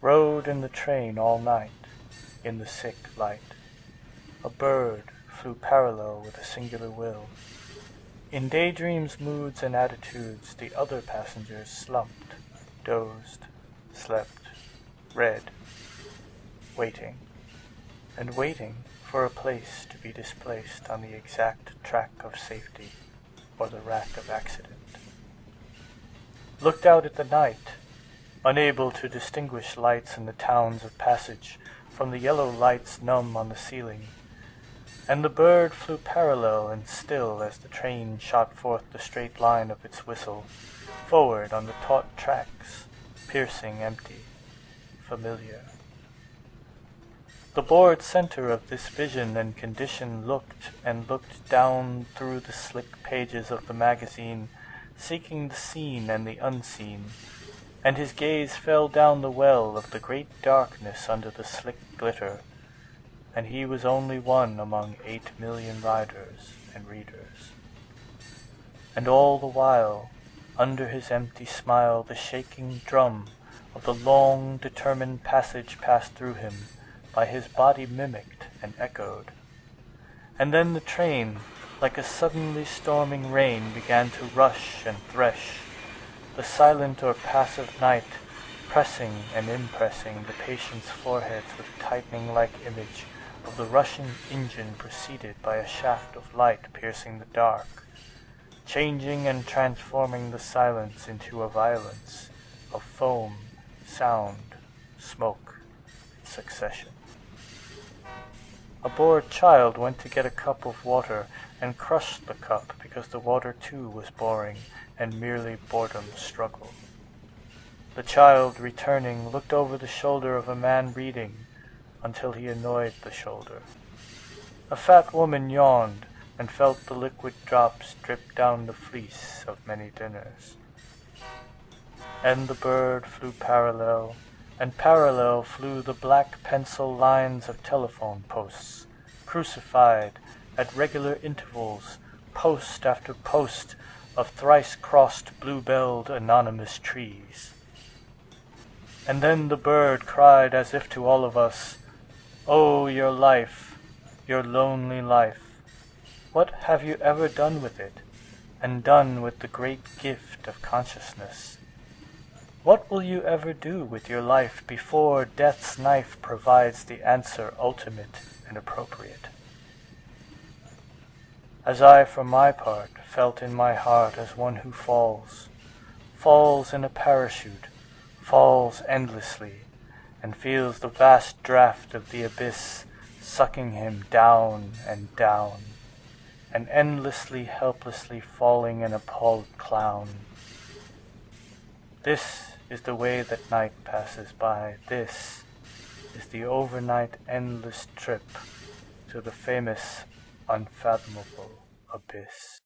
Rode in the train all night, in the sick light. A bird flew parallel with a singular will. In daydreams, moods, and attitudes, the other passengers slumped, dozed, slept, read, waiting, and waiting for a place to be displaced on the exact track of safety or the rack of accident. Looked out at the night, unable to distinguish lights in the towns of passage from the yellow lights numb on the ceiling, and the bird flew parallel and still as the train shot forth the straight line of its whistle, forward on the taut tracks, piercing, empty, familiar. The bored center of this vision and condition looked and looked down through the slick pages of the magazine, seeking the seen and the unseen, and his gaze fell down the well of the great darkness under the slick glitter, and he was only one among 8 million riders and readers. And all the while, under his empty smile, the shaking drum of the long, determined passage passed through him, by his body mimicked and echoed. And then the train, like a suddenly storming rain, began to rush and thresh, the silent or passive night pressing and impressing the patient's foreheads with a tightening-like image of the rushing engine preceded by a shaft of light piercing the dark, changing and transforming the silence into a violence of foam, sound, smoke, succession. A bored child went to get a cup of water and crushed the cup because the water too was boring and merely boredom's struggle. The child, returning, looked over the shoulder of a man reading until he annoyed the shoulder. A fat woman yawned and felt the liquid drops drip down the fleece of many dinners. And the bird flew parallel, and parallel flew the black pencil lines of telephone posts, crucified at regular intervals, post after post of thrice-crossed blue-belled anonymous trees. And then the bird cried as if to all of us, "Oh, your life, your lonely life, what have you ever done with it, and done with the great gift of consciousness? What will you ever do with your life before death's knife provides the answer ultimate and appropriate?" As I, for my part, felt in my heart as one who falls in a parachute, falls endlessly, and feels the vast draught of the abyss sucking him down and down, an endlessly, helplessly falling and appalled clown. This is the way that night passes by. This is the overnight endless trip to the famous unfathomable abyss.